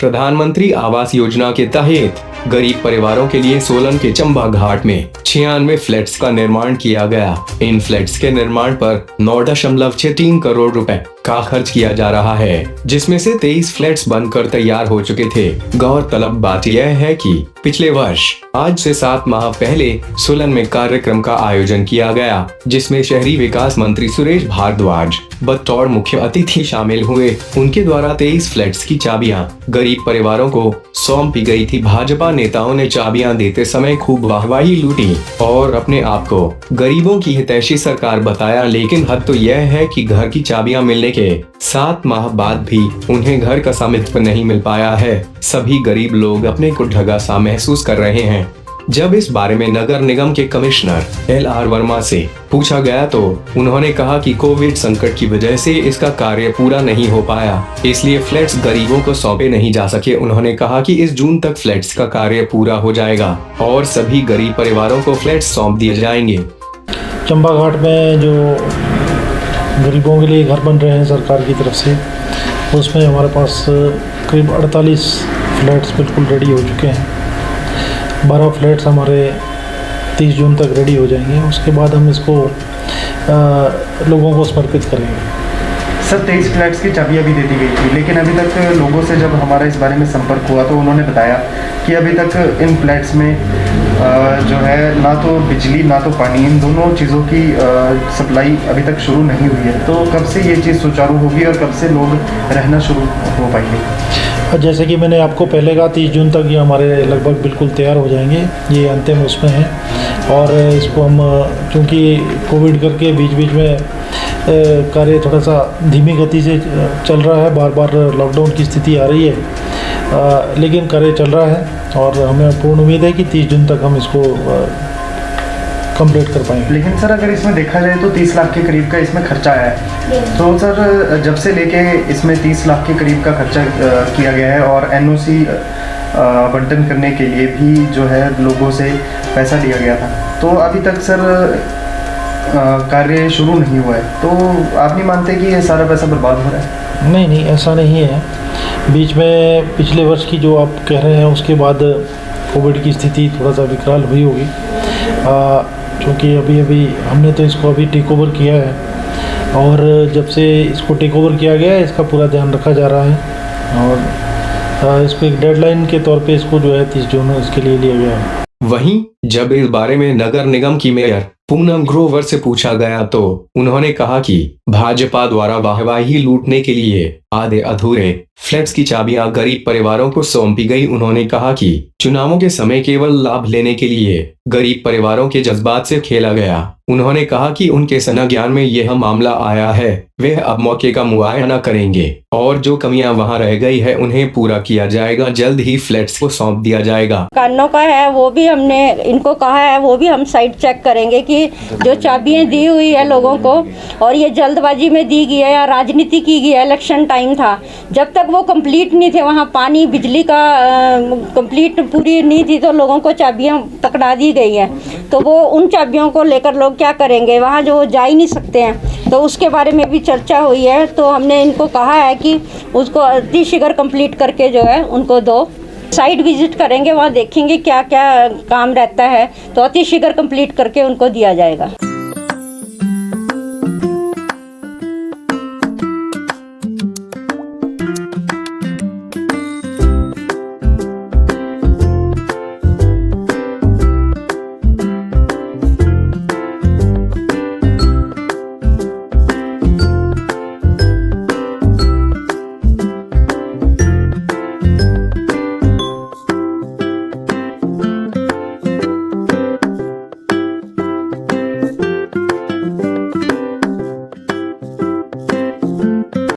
प्रधानमंत्री आवास योजना के तहत गरीब परिवारों के लिए सोलन के चंबा घाट में 96 फ्लैट्स का निर्माण किया गया। इन फ्लैट्स के निर्माण पर 9.63 करोड़ रुपए का खर्च किया जा रहा है, जिसमें से 23 फ्लैट्स बनकर तैयार हो चुके थे। गौरतलब बात यह है कि पिछले वर्ष आज से 7 माह पहले सोलन में कार्यक्रम का आयोजन किया गया, जिसमें शहरी विकास मंत्री सुरेश भारद्वाज बतौर मुख्य अतिथि शामिल हुए। उनके द्वारा 23 फ्लैट्स की चाबियां गरीब परिवारों को सौंपी गई थी। भाजपा नेताओं ने चाबियां देते समय खूब वाहवाही लूटी और अपने आप को गरीबों की हितैषी सरकार बताया, लेकिन हद तो यह है कि घर की चाबियां मिलने के 7 माह बाद भी उन्हें घर का स्वामित्व नहीं मिल पाया है। सभी गरीब लोग अपने को ठगा सा महसूस कर रहे हैं। जब इस बारे में नगर निगम के कमिश्नर LR वर्मा से पूछा गया तो उन्होंने कहा कि कोविड संकट की वजह से इसका कार्य पूरा नहीं हो पाया, इसलिए फ्लैट्स गरीबों को सौंपे नहीं जा सके। उन्होंने कहा कि इस जून तक फ्लैट्स का कार्य पूरा हो जाएगा और सभी गरीब परिवारों को फ्लैट्स सौंप दिए जाएंगे। चंबा घाट में जो गरीबों के लिए घर बन रहे हैं सरकार की तरफ से, उसमें हमारे पास करीब 48 फ्लैट्स बिल्कुल रेडी हो चुके हैं। 12 फ्लैट्स हमारे 30 जून तक रेडी हो जाएंगे। उसके बाद हम इसको लोगों को समर्पित करेंगे। सर 23 फ्लैट्स की चाबियाँ भी दे दी गई थी, लेकिन अभी तक लोगों से जब हमारा इस बारे में संपर्क हुआ तो उन्होंने बताया कि अभी तक इन फ्लैट्स में जो है ना तो बिजली ना तो पानी, इन दोनों चीज़ों की सप्लाई अभी तक शुरू नहीं हुई है। तो कब से ये चीज़ सुचारू होगी और कब से लोग रहना शुरू हो पाएंगे? जैसे कि मैंने आपको पहले कहा, 30 जून तक ये हमारे लगभग बिल्कुल तैयार हो जाएंगे। ये अंतिम उसमें है और इसको हम चूँकि कोविड करके बीच बीच में कार्य थोड़ा सा धीमी गति से चल रहा है, बार बार लॉकडाउन की स्थिति आ रही है, लेकिन कार्य चल रहा है और हमें पूर्ण उम्मीद है कि 30 जून तक हम इसको कंप्लीट कर पाएंगे। लेकिन सर अगर इसमें देखा जाए तो 30 लाख के करीब का इसमें खर्चा आया है। तो सर जब से लेके इसमें 30 लाख के करीब का खर्चा किया गया है और NOC आवंटन करने के लिए भी जो है लोगों से पैसा लिया गया था, तो अभी तक सर कार्य शुरू नहीं हुआ है। तो आप नहीं मानते कि ये सारा पैसा बर्बाद हो रहा है? नहीं, ऐसा नहीं है। बीच में पिछले वर्ष की जो आप कह रहे हैं उसके बाद कोविड की स्थिति थोड़ा सा विकराल हुई होगी, क्योंकि अभी हमने तो इसको अभी टेक ओवर किया है और जब से इसको टेक ओवर किया गया है इसका पूरा ध्यान रखा जा रहा है और इसको एक डेडलाइन के तौर पे इसको जो है 30 जून इसके लिए लिया गया है। वहीं जब इस बारे में नगर निगम की मेयर पूनम ग्रोवर से पूछा गया तो उन्होंने कहा कि भाजपा द्वारा वाहवाही लूटने के लिए आधे अधूरे फ्लैट्स की चाबियां गरीब परिवारों को सौंपी गई। उन्होंने कहा कि चुनावों के समय केवल लाभ लेने के लिए गरीब परिवारों के जज्बात से खेला गया। उन्होंने कहा कि उनके संज्ञान में यह मामला आया है, वे अब मौके का मुआयना करेंगे और जो कमियां वहां रह गई है उन्हें पूरा किया जाएगा। जल्द ही फ्लैट्स को सौंप दिया जाएगा। कानों का है वो भी हमने इनको कहा है, वो भी हम साइड चेक करेंगे कि जो चाबियां दी हुई है लोगों को और ये जल्दबाजी में दी गई है या राजनीति की गई है। इलेक्शन टाइम था, जब तक वो कंप्लीट नहीं थे, वहाँ पानी बिजली का कंप्लीट पूरी नहीं थी, तो लोगों को चाबियां पकड़ा दी गई है। तो वो उन चाबियों को लेकर लोग क्या करेंगे, वहाँ जो जा ही नहीं सकते हैं। तो उसके बारे में भी चर्चा हुई है। तो हमने इनको कहा है कि उसको अतिशीघ्र कंप्लीट करके जो है उनको दो। साइट विजिट करेंगे, वहाँ देखेंगे क्या क्या काम रहता है, तो अतिशीघ्र कंप्लीट करके उनको दिया जाएगा।